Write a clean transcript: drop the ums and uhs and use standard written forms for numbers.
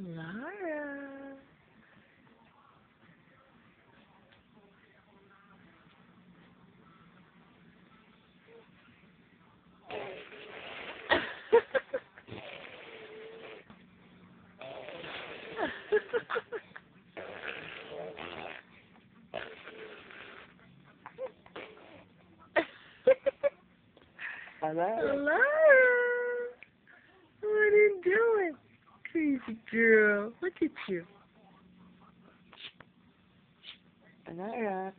Lara. Hello. Lara. What are you doing? Crazy girl. Look at you. Lara.